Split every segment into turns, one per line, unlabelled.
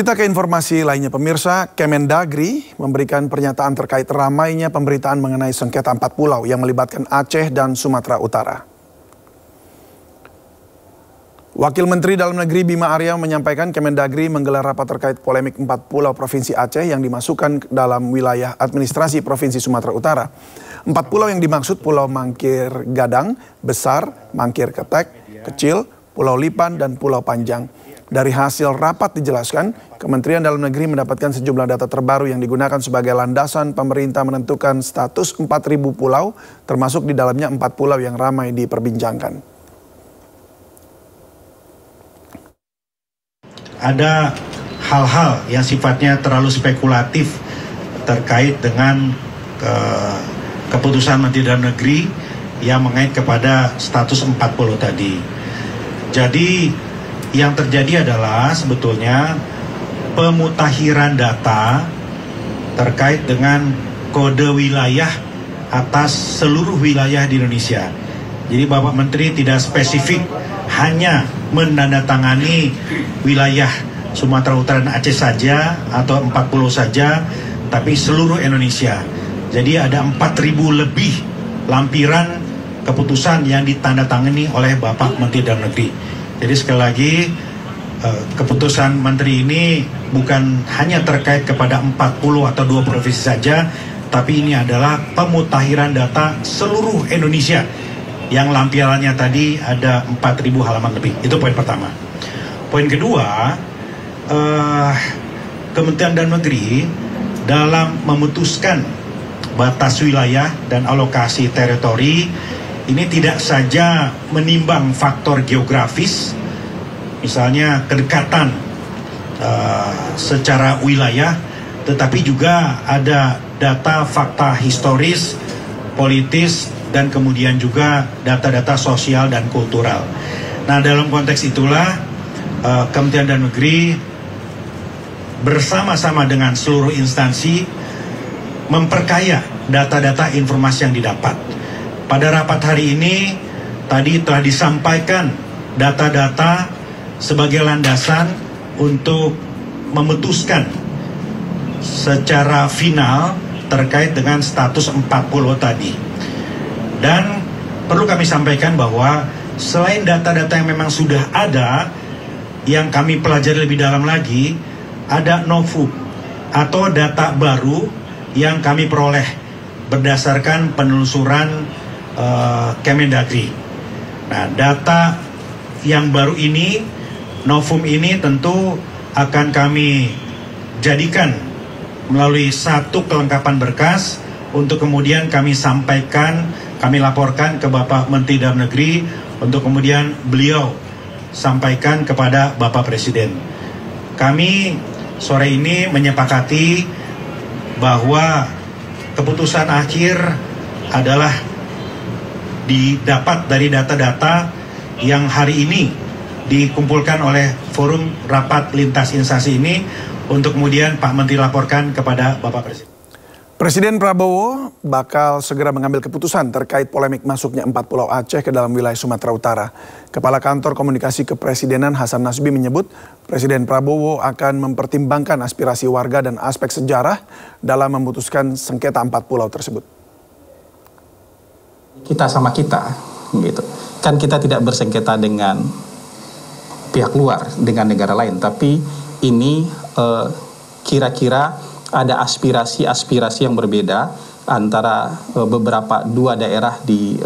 Kita ke informasi lainnya pemirsa, Kemendagri memberikan pernyataan terkait ramainya pemberitaan mengenai sengketa 4 pulau yang melibatkan Aceh dan Sumatera Utara. Wakil Menteri Dalam Negeri Bima Arya menyampaikan Kemendagri menggelar rapat terkait polemik 4 pulau Provinsi Aceh yang dimasukkan dalam wilayah administrasi Provinsi Sumatera Utara. 4 pulau yang dimaksud Pulau Mangkir Gadang, Besar, Mangkir Ketek, Kecil, Pulau Lipan, dan Pulau Panjang. Dari hasil rapat dijelaskan, Kementerian Dalam Negeri mendapatkan sejumlah data terbaru yang digunakan sebagai landasan pemerintah menentukan status 4.000 pulau, termasuk di dalamnya 4 pulau yang ramai diperbincangkan.
Ada hal-hal yang sifatnya terlalu spekulatif terkait dengan keputusan Menteri Dalam Negeri yang mengait kepada status 4 pulau tadi. Jadi yang terjadi adalah sebetulnya pemutakhiran data terkait dengan kode wilayah atas seluruh wilayah di Indonesia. Jadi Bapak Menteri tidak spesifik hanya menandatangani wilayah Sumatera Utara dan Aceh saja atau 4 pulau saja, tapi seluruh Indonesia. Jadi ada 4.000 lebih lampiran keputusan yang ditandatangani oleh Bapak Menteri Dalam Negeri. Jadi sekali lagi keputusan Menteri ini bukan hanya terkait kepada 40 atau 2 provinsi saja, tapi ini adalah pemutakhiran data seluruh Indonesia yang lampirannya tadi ada 4.000 halaman lebih. Itu poin pertama. Poin kedua, Kementerian Dalam Negeri dalam memutuskan batas wilayah dan alokasi teritori ini tidak saja menimbang faktor geografis, misalnya kedekatan secara wilayah, tetapi juga ada data fakta historis, politis, dan kemudian juga data-data sosial dan kultural. Nah, dalam konteks itulah Kementerian Dalam Negeri bersama-sama dengan seluruh instansi memperkaya data-data informasi yang didapat. Pada rapat hari ini tadi telah disampaikan data-data sebagai landasan untuk memutuskan secara final terkait dengan status 4 pulau tadi. Dan perlu kami sampaikan bahwa selain data-data yang memang sudah ada, yang kami pelajari lebih dalam lagi, ada novum atau data baru yang kami peroleh berdasarkan penelusuran Kemendagri. Nah, data yang baru ini, novum ini tentu akan kami jadikan melalui satu kelengkapan berkas untuk kemudian kami sampaikan, kami laporkan ke Bapak Menteri Dalam Negeri untuk kemudian beliau sampaikan kepada Bapak Presiden. Kami sore ini menyepakati bahwa keputusan akhir adalah didapat dari data-data yang hari ini dikumpulkan oleh forum rapat lintas instansi ini untuk kemudian Pak Menteri laporkan kepada Bapak Presiden.
Presiden Prabowo bakal segera mengambil keputusan terkait polemik masuknya 4 pulau Aceh ke dalam wilayah Sumatera Utara. Kepala Kantor Komunikasi Kepresidenan Hasan Nasbi menyebut Presiden Prabowo akan mempertimbangkan aspirasi warga dan aspek sejarah dalam memutuskan sengketa 4 pulau tersebut.
Kita sama kita, gitu. Kan kita tidak bersengketa dengan pihak luar, dengan negara lain, tapi ini kira-kira ada aspirasi-aspirasi yang berbeda antara beberapa 2 daerah di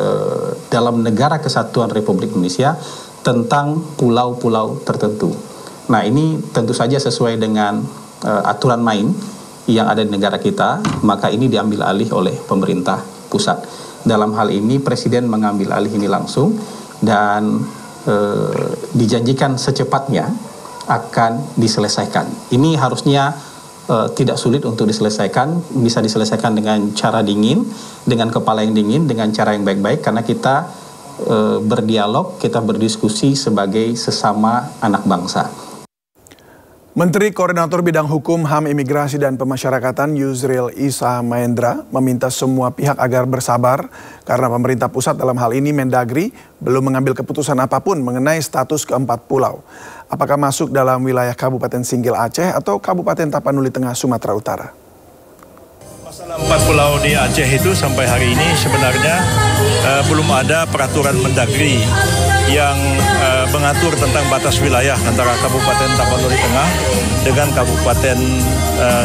dalam negara kesatuan Republik Indonesia tentang pulau-pulau tertentu. Nah, ini tentu saja sesuai dengan aturan main yang ada di negara kita, maka ini diambil alih oleh pemerintah pusat. Dalam hal ini Presiden mengambil alih ini langsung dan dijanjikan secepatnya akan diselesaikan. Ini harusnya tidak sulit untuk diselesaikan, bisa diselesaikan dengan cara dingin, dengan kepala yang dingin, dengan cara yang baik-baik, karena kita berdialog, kita berdiskusi sebagai sesama anak bangsa.
Menteri Koordinator Bidang Hukum, HAM, Imigrasi, dan Pemasyarakatan Yusril Issa Mahendra meminta semua pihak agar bersabar karena pemerintah pusat dalam hal ini Mendagri belum mengambil keputusan apapun mengenai status keempat pulau. Apakah masuk dalam wilayah Kabupaten Singgil Aceh atau Kabupaten Tapanuli Tengah Sumatera Utara?
Masalah 4 pulau di Aceh itu sampai hari ini sebenarnya belum ada peraturan Mendagri yang mengatur tentang batas wilayah antara Kabupaten Tapanuli Tengah dengan Kabupaten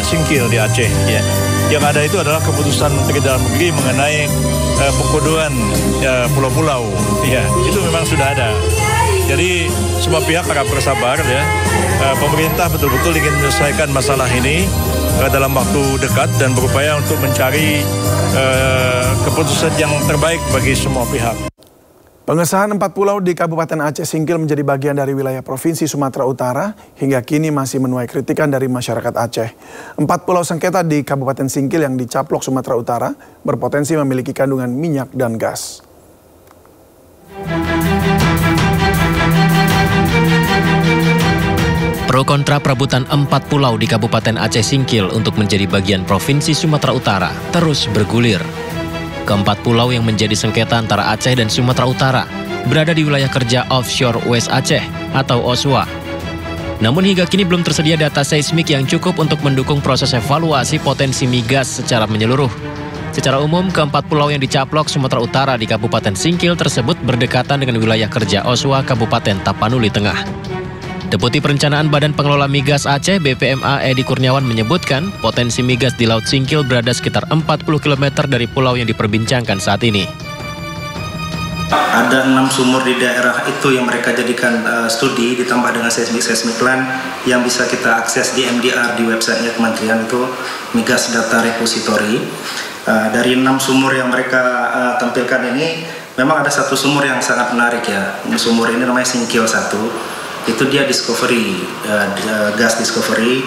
Singkil di Aceh. Ya. Yang ada itu adalah keputusan Menteri Dalam Negeri mengenai pengkodean pulau-pulau. Ya, itu memang sudah ada. Jadi semua pihak harap bersabar ya. Pemerintah betul-betul ingin menyelesaikan masalah ini dalam waktu dekat dan berupaya untuk mencari keputusan yang terbaik bagi semua pihak.
Pengesahan 4 pulau di Kabupaten Aceh Singkil menjadi bagian dari wilayah Provinsi Sumatera Utara hingga kini masih menuai kritikan dari masyarakat Aceh. 4 pulau sengketa di Kabupaten Singkil yang dicaplok Sumatera Utara berpotensi memiliki kandungan minyak dan gas.
Pro kontra perebutan 4 pulau di Kabupaten Aceh Singkil untuk menjadi bagian Provinsi Sumatera Utara terus bergulir. Keempat pulau yang menjadi sengketa antara Aceh dan Sumatera Utara berada di wilayah kerja offshore West Aceh atau OSWA. Namun hingga kini belum tersedia data seismik yang cukup untuk mendukung proses evaluasi potensi migas secara menyeluruh. Secara umum, keempat pulau yang dicaplok Sumatera Utara di Kabupaten Singkil tersebut berdekatan dengan wilayah kerja OSWA Kabupaten Tapanuli Tengah. Deputi Perencanaan Badan Pengelola Migas Aceh BPMA Edi Kurniawan menyebutkan potensi migas di Laut Singkil berada sekitar 40 km dari pulau yang diperbincangkan saat ini.
Ada 6 sumur di daerah itu yang mereka jadikan studi ditambah dengan seismik plan yang bisa kita akses di MDR di websitenya Kementerian itu Migas Data Repository. Dari 6 sumur yang mereka tampilkan ini memang ada satu sumur yang sangat menarik ya. Sumur ini namanya Singkil 1. Itu dia discovery, gas discovery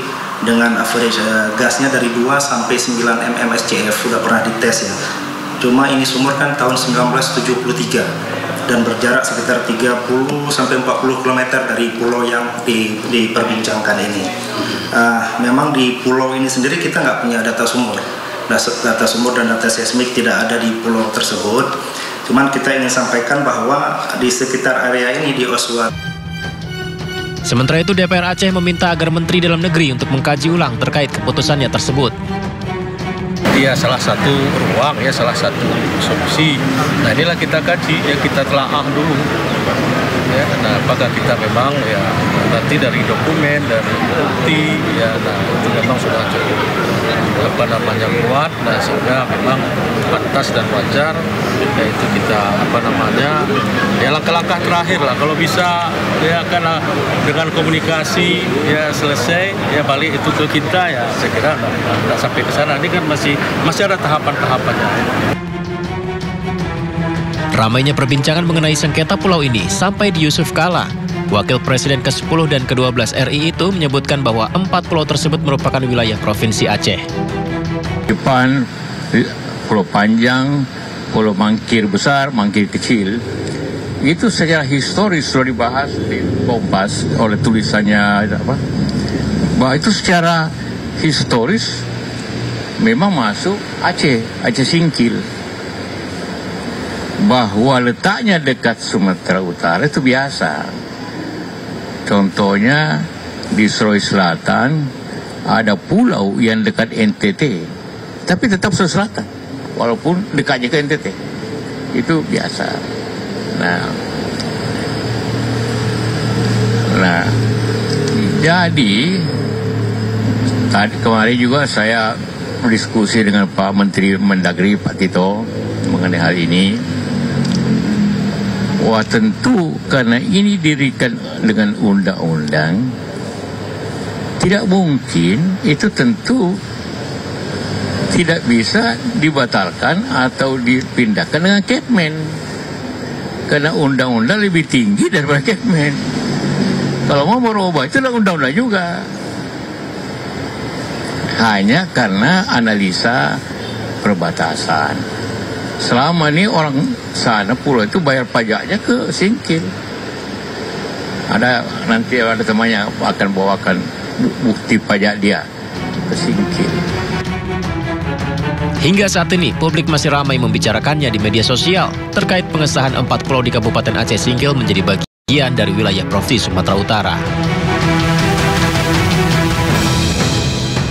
dengan average gasnya dari 2 sampai 9 mmSCF sudah pernah dites ya. Cuma ini sumur kan tahun 1973 dan berjarak sekitar 30 sampai 40 km dari pulau yang diperbincangkan ini. Memang di pulau ini sendiri kita nggak punya data sumur. Data sumur dan data seismik tidak ada di pulau tersebut. Cuman kita ingin sampaikan bahwa di sekitar area ini di OSWA.
Sementara itu DPR Aceh meminta agar Menteri Dalam Negeri untuk mengkaji ulang terkait keputusannya tersebut.
Dia salah satu ruang, ya salah satu solusi. Nah inilah kita kaji, ya kita telaah dulu. Ya, nah apakah kita memang ya nanti dari dokumen, dari bukti, ya nah itu memang sudah cukup kuat, nah sehingga memang pantas dan wajar, yaitu kita ya langkah-langkah terakhir lah kalau bisa ya karena dengan komunikasi ya selesai ya balik itu ke kita ya saya kira nggak sampai ke sana, ini kan masih ada tahapan-tahapannya.
Ramainya perbincangan mengenai sengketa pulau ini sampai di Yusuf Kala. Wakil Presiden ke-10 dan ke-12 RI itu menyebutkan bahwa 4 pulau tersebut merupakan wilayah Provinsi Aceh.
Depan Pulau Panjang, Pulau Mangkir Besar, Mangkir Kecil, itu secara historis sudah dibahas di Kompas oleh tulisannya bahwa itu secara historis memang masuk Aceh Singkil. Bahwa letaknya dekat Sumatera Utara itu biasa. Contohnya di Sulawesi Selatan ada pulau yang dekat NTT, tapi tetap Sulawesi Selatan, walaupun dekatnya ke NTT. Itu biasa. Nah, jadi tadi kemarin juga saya berdiskusi dengan Pak Menteri Mendagri Pak Tito mengenai hal ini. Wah tentu karena ini didirikan dengan undang-undang, tidak mungkin itu tentu tidak bisa dibatalkan atau dipindahkan dengan Kepmen. Karena undang-undang lebih tinggi daripada Kepmen. Kalau mau merubah itu adalah undang-undang juga. Hanya karena analisa perbatasan. Selama ini orang sana pulau itu bayar pajaknya ke Singkil. Nanti ada temannya akan bawakan bukti pajak dia ke Singkil.
Hingga saat ini, publik masih ramai membicarakannya di media sosial terkait pengesahan 4 pulau di Kabupaten Aceh Singkil menjadi bagian dari wilayah Provinsi Sumatera Utara.